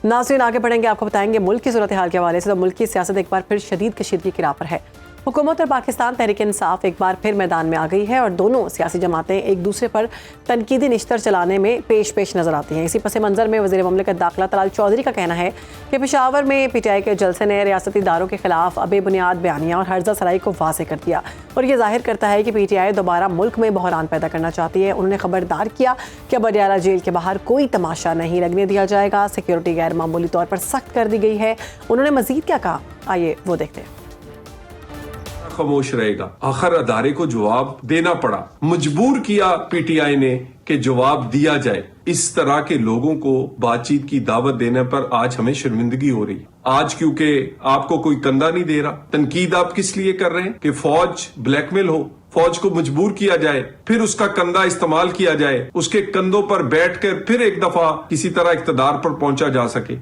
नाज़रीन आगे बढ़ेंगे, आपको बताएंगे मुल्क की सूरत हाल के हवाले से। तो मुल्क की सियासत एक बार फिर शदीद कशीदगी की राह पर है। हुकूमत और पाकिस्तान तहरीक इंसाफ एक बार फिर मैदान में आ गई है और दोनों सियासी जमातें एक दूसरे पर तनकीदी निश्तर चलाने में पेश नज़र आती हैं। इसी पस मंज़र में वज़ीर ममलिकत दाखिला तलाल चौधरी का कहना है कि पेशावर में PTI के जलसे ने रियासती इदारों के खिलाफ बेबुनियाद बयानियाँ और हर्जा सराई को वाज़ेह कर दिया और ये ज़ाहिर करता है कि PTI दोबारा मुल्क में बहरान पैदा करना चाहती है। उन्होंने खबरदार किया कि अब अडियाला जेल के बाहर कोई तमाशा नहीं लगने दिया जाएगा। सिक्योरिटी गैर मामूली तौर पर सख्त कर दी गई है। उन्होंने मज़ीद क्या कहा, आइए वो देखते हैं। खामोश रहेगा, आखिर अदारे को जवाब देना पड़ा, मजबूर किया PTI ने कि जवाब दिया जाए। इस तरह के लोगों को बातचीत की दावत देने पर आज हमें शर्मिंदगी हो रही। आज क्योंकि आपको कोई कंधा नहीं दे रहा। तनकीद आप किस लिए कर रहे हैं कि फौज ब्लैकमेल हो, फौज को मजबूर किया जाए, फिर उसका कंधा इस्तेमाल किया जाए, उसके कंधों पर बैठकर फिर एक दफा किसी तरह इख्तिदार पर पहुंचा जा सके।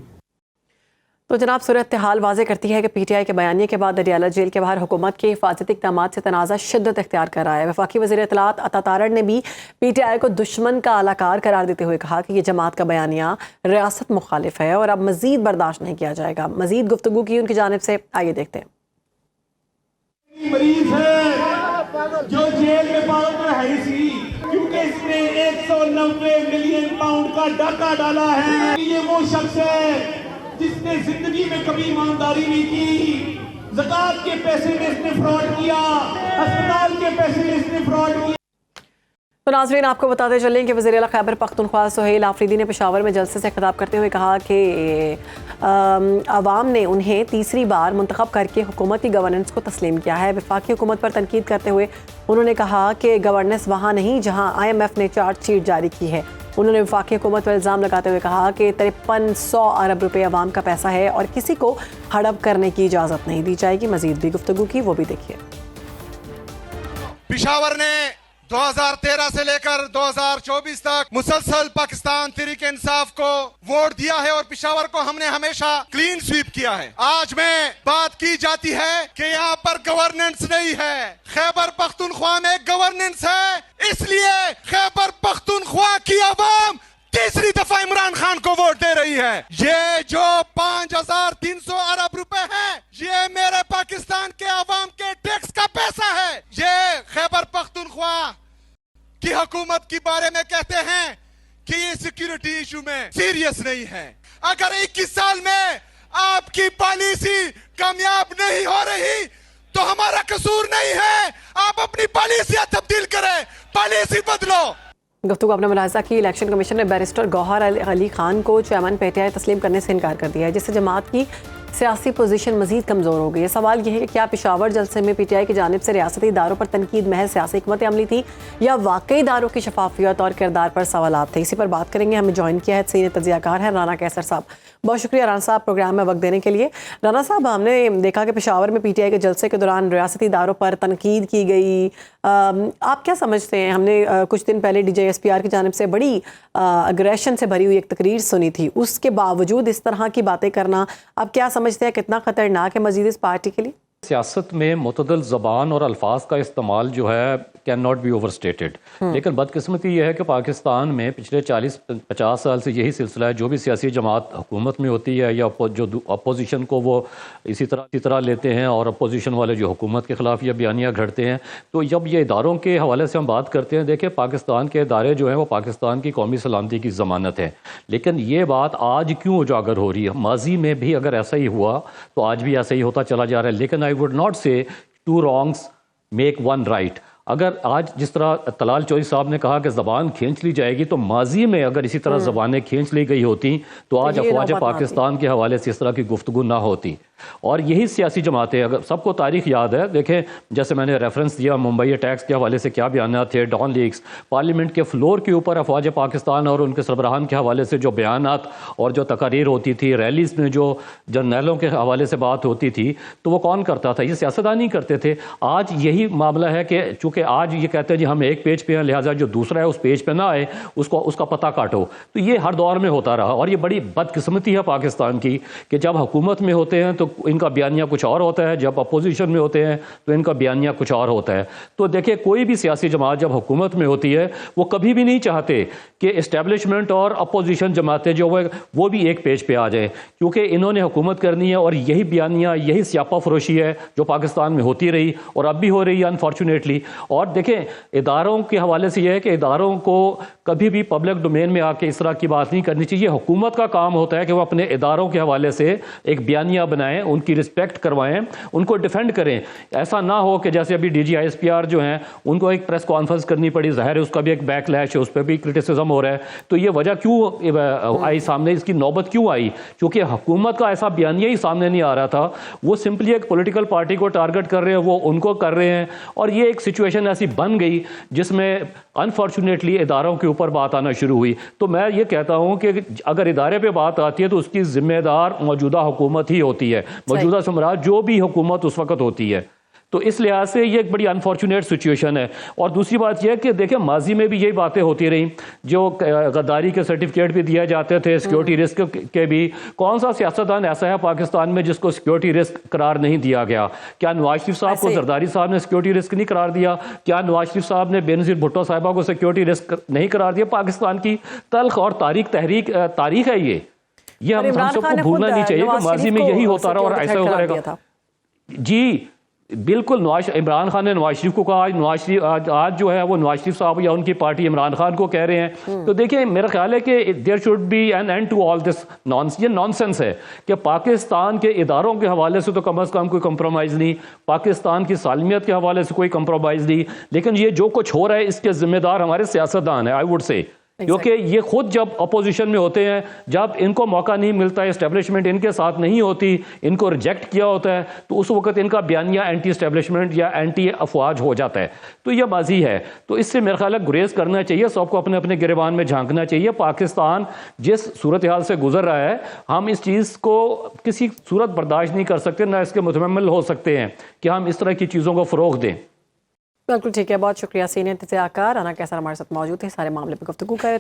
तो जनाब सूरत हाल वाज़ेह करती है कि PTI के बयानिए के बाद अडियाला जेल के बाहर हुकूमत के हिफाजती इक़दामात से तनाज़ा शिद्दत इख्तियार कर रहा है। वफाकी वज़ीर इत्तलात अता तारड़ ने भी PTI को दुश्मन का आलाकार करार देते हुए कहा कि ये जमात का बयानिया रियासत मुखालिफ है और अब मज़ीद बर्दाश्त नहीं किया जाएगा। मज़ीद गुफ्तगू की उनकी जानिब से, आइए देखते हैं। मरीज है जो जेल में पाउंड है सी क्योंकि इसने 190 मिलियन पाउंड का डाका डाला है। ये वो शख्स है जिसने जिंदगी में कभी ईमानदारी नहीं की, ज़कात के पैसे में इसने फ्रॉड किया, अस्पताल के पैसे में इसने फ्रॉड किया। तो नाज़रीन आपको बताते चलें कि वज़ीर आला खैबर पख्तूनख्वा सुहेल आफरीदी ने पेशावर में जलसे से खिताब करते हुए कहा कि अवाम ने उन्हें तीसरी बार मुंतखब करके हुकूमती गवर्नेंस को तस्लीम किया है। वफाकी हुकूमत पर तनकीद करते हुए उन्होंने कहा कि गवर्नेंस वहाँ नहीं जहाँ IMF ने चार्जशीट जारी की है। उन्होंने वफाकी हुकूमत पर इल्ज़ाम लगाते हुए कहा कि 5300 अरब रुपये अवाम का पैसा है और किसी को हड़प करने की इजाज़त नहीं दी जाएगी। मज़ीद भी गुफ्तगू की, वो भी देखिए। पेशावर ने 2013 से लेकर 2024 तक मुसलसल पाकिस्तान तहरीक इंसाफ को वोट दिया है और पेशावर को हमने हमेशा क्लीन स्वीप किया है। आज में बात की जाती है कि यहाँ पर गवर्नेंस नहीं है। खैबर पख्तूनख्वा में गवर्नेंस है, इसलिए खैबर पख्तूनख्वा की आवाम तीसरी दफा इमरान खान को वोट दे रही है। ये जो 5300 अरब रुपए है, ये मेरे पाकिस्तान के आवाम के टैक्स का पैसा है। ये खैबर पख्तूनख्वा की हुकूमत के बारे में कहते हैं कि ये सिक्योरिटी इशू में सीरियस नहीं है। अगर 21 साल में आपकी पॉलिसी कामयाब नहीं हो रही तो हमारा कसूर नहीं है। आप अपनी पॉलिसियां तब्दील करें, पॉलिसी बदलो। गुफ्तगू आपने मुलाहिज़ा की। इलेक्शन कमीशन ने बैरिस्टर गौहर अली खान को चेयरमैन PTI तस्लीम करने से इनकार कर दिया है, जिससे जमात की सियासी पोजीशन मजीद कमज़ोर हो गई है। सवाल यह है कि क्या पेशावर जलसे में PTI की जानिब से रियासती इदारों पर तनकीद महज सियासी हिकमत अमली थी या वाकई इदारों की शफाफियत और किरदार पर सवालात थे। इसी पर बात करेंगे। हमें ज्वाइन किया है सीनियर तज्ज़ियाकार हैं राना कैसर साहब। बहुत शुक्रिया राना साहब प्रोग्राम में वक्त देने के लिए। राना साहब, हमने देखा कि पेशावर में PTI के जलसे के दौरान रियासती इदारों पर तनकीद की गई, आप क्या समझते हैं? हमने कुछ दिन पहले DGSPR की जानिब से बड़ी अग्रेशन से भरी हुई एक तकरीर सुनी थी, उसके बावजूद इस तरह की बातें करना आप क्या समझते हैं कितना ख़तरनाक है मज़ीद इस पार्टी के लिए? सियासत में मुतअद्दिल ज़बान और अल्फाज का इस्तेमाल जो है can not be over stated. लेकिन बदकिस्मती ये है कि पाकिस्तान में पिछले 40-50 साल से यही सिलसिला है। जो भी सियासी जमात हुकूमत में होती है या जो अपोजिशन को वो इसी तरह लेते हैं और अपोजिशन वाले जो हुकूमत के ख़िलाफ़ ये बयानियाँ घड़ते हैं। तो जब ये इदारों के हवाले से हम बात करते हैं, देखिए पाकिस्तान के इदारे जो हैं वो पाकिस्तान की कौमी सलामती की ज़मानत है। लेकिन ये बात आज क्यों उजागर हो रही है? माजी में भी अगर ऐसा ही हुआ तो आज भी ऐसा ही होता चला जा रहा है। लेकिन आई वुड नॉट से 2 wrongs मेक 1 right। अगर आज जिस तरह तलाल चौधरी साहब ने कहा कि ज़बान खींच ली जाएगी, तो माजी में अगर इसी तरह ज़बानें खींच ली गई होती तो आज अफवाज पाकिस्तान के हवाले से इस तरह की गुफ्तगू ना होती। और यही सियासी जमातें, अगर सबको तारीख याद है, देखें जैसे मैंने रेफरेंस दिया मुंबई अटैक्स के हवाले से क्या बयान थे, डॉन लीक्स, पार्लियामेंट के फ्लोर के ऊपर अफवाज पाकिस्तान और उनके सरबराहान के हवाले से जो बयानात और जो तकारीर होती थी, रैलीज में जो जर्नलों के हवाले से बात होती थी, तो वो कौन करता था? ये सियासतदान ही करते थे। आज यही मामला है कि चूँकि کہ آج یہ کہتے ہیں جی ہم ایک پیج پہ ہیں لہٰذا جو دوسرا ہے اس پیج پہ نہ آئے اس کا پتہ کاٹو. تو یہ ہر دور میں ہوتا رہا اور یہ بڑی بدقسمتی ہے پاکستان کی کہ جب حکومت میں ہوتے ہیں تو ان کا بیانیہ کچھ اور ہوتا ہے, جب اپوزیشن میں ہوتے ہیں تو ان کا بیانیہ کچھ اور ہوتا ہے. تو دیکھیں کوئی بھی سیاسی جماعت جب حکومت میں ہوتی ہے وہ کبھی بھی نہیں چاہتے کہ اسٹیبلشمنٹ اور اپوزیشن جماعتیں جو وہ بھی ایک پیج پہ آ جائیں, کیونکہ انہوں نے حکومت کرنی ہے اور یہی بیانیہ یہی سیاپا فروشی ہے جو پاکستان میں ہوتی رہی اور اب بھی ہو رہی ہے انفارچونیٹلی. اور دیکھیں اداروں کے حوالے سے یہ ہے کہ اداروں کو کبھی بھی پبلک ڈومین میں آ کے اس طرح کی بات نہیں کرنی چاہیے. حکومت کا کام ہوتا ہے کہ وہ اپنے اداروں کے حوالے سے ایک بیانیہ بنائیں, ان کی رسپیکٹ کروائیں, ان کو ڈیفینڈ کریں. ایسا نہ ہو کہ جیسے ابھی DGISPR جو ہیں ان کو ایک پریس کانفرنس کرنی پڑی, ظاہر ہے اس کا بھی ایک بیک لیش ہے, اس پہ بھی کرٹیسزم ہو رہا ہے. تو یہ وجہ کیوں آئی سامنے, اس کی نوبت کیوں آئی؟ کیونکہ حکومت کا ایسا بیانیہ ہی سامنے نہیں آ رہا تھا. وہ سمپلی ایک پولیٹیکل پارٹی کو ٹارگٹ کر رہے ہیں, وہ ان کو کر رہے ہیں اور یہ ایک سچویشن ایسی بن گئی جس میں انفارچونیٹلی اداروں کے اوپر بات آنا شروع ہوئی. تو میں یہ کہتا ہوں کہ اگر ادارے پہ بات آتی ہے تو اس کی ذمہ دار موجودہ حکومت ہی ہوتی ہے, موجودہ سمراج جو بھی حکومت اس وقت ہوتی ہے. تو اس لحاظ سے یہ ایک بڑی انفارچونیٹ سچویشن ہے. اور دوسری بات یہ ہے کہ دیکھیں ماضی میں بھی یہی باتیں ہوتی رہیں, جو غداری کے سرٹیفکیٹ بھی دیے جاتے تھے, سیکیورٹی رسک کے بھی. کون سا سیاستدان ایسا ہے پاکستان میں جس کو سیکیورٹی رسک قرار نہیں دیا گیا؟ کیا نواز شریف صاحب کو زرداری صاحب نے سیکیورٹی رسک نہیں قرار دیا؟ کیا نواز شریف صاحب نے بینظیر بھٹو صاحبہ کو سیکیورٹی رسک نہیں قرار دیا؟ پاکستان کی تلخ اور تاریخ ہے یہ ہم سب کو بھولنا نہیں چاہیے کہ ماضی میں یہی ہوتا رہا اور ایسا ہوتا رہے گا. جی بالکل, عمران خان نے نواز شریف کو کہا, آج جو ہے وہ نواز شریف صاحب یا ان کی پارٹی عمران خان کو کہہ رہے ہیں. تو دیکھیں میرا خیال ہے کہ there should be an end to all this یہ نان سینس ہے کہ پاکستان کے اداروں کے حوالے سے تو کم از کم کوئی کمپرومائز نہیں, پاکستان کی سالمیت کے حوالے سے کوئی کمپرومائز نہیں, لیکن یہ جو کچھ ہو رہا ہے اس کے ذمہ دار ہمارے سیاستدان ہیں, آئی ووڈ سے. کیونکہ یہ خود جب اپوزیشن میں ہوتے ہیں, جب ان کو موقع نہیں ملتا ہے, اسٹیبلشمنٹ ان کے ساتھ نہیں ہوتی, ان کو ریجیکٹ کیا ہوتا ہے, تو اس وقت ان کا بیانیہ اینٹی اسٹیبلشمنٹ یا اینٹی افواج ہو جاتا ہے. تو یہ ماضی ہے. تو اس سے میرا خیال ہے گریز کرنا چاہیے, سب کو اپنے اپنے گریبان میں جھانکنا چاہیے. پاکستان جس صورتحال سے گزر رہا ہے ہم اس چیز کو کسی صورت برداشت نہیں کر سکتے, نہ اس کے متحمل ہو سکتے ہیں کہ ہم اس طرح کی چیزوں کو فروغ دیں. بالکل ٹھیک ہے, بہت شکریہ. سینئر تجزیہ کار رانا کیسر ہمارے ساتھ موجود تھے, سارے معاملے پہ گفتگو کر رہے تھے.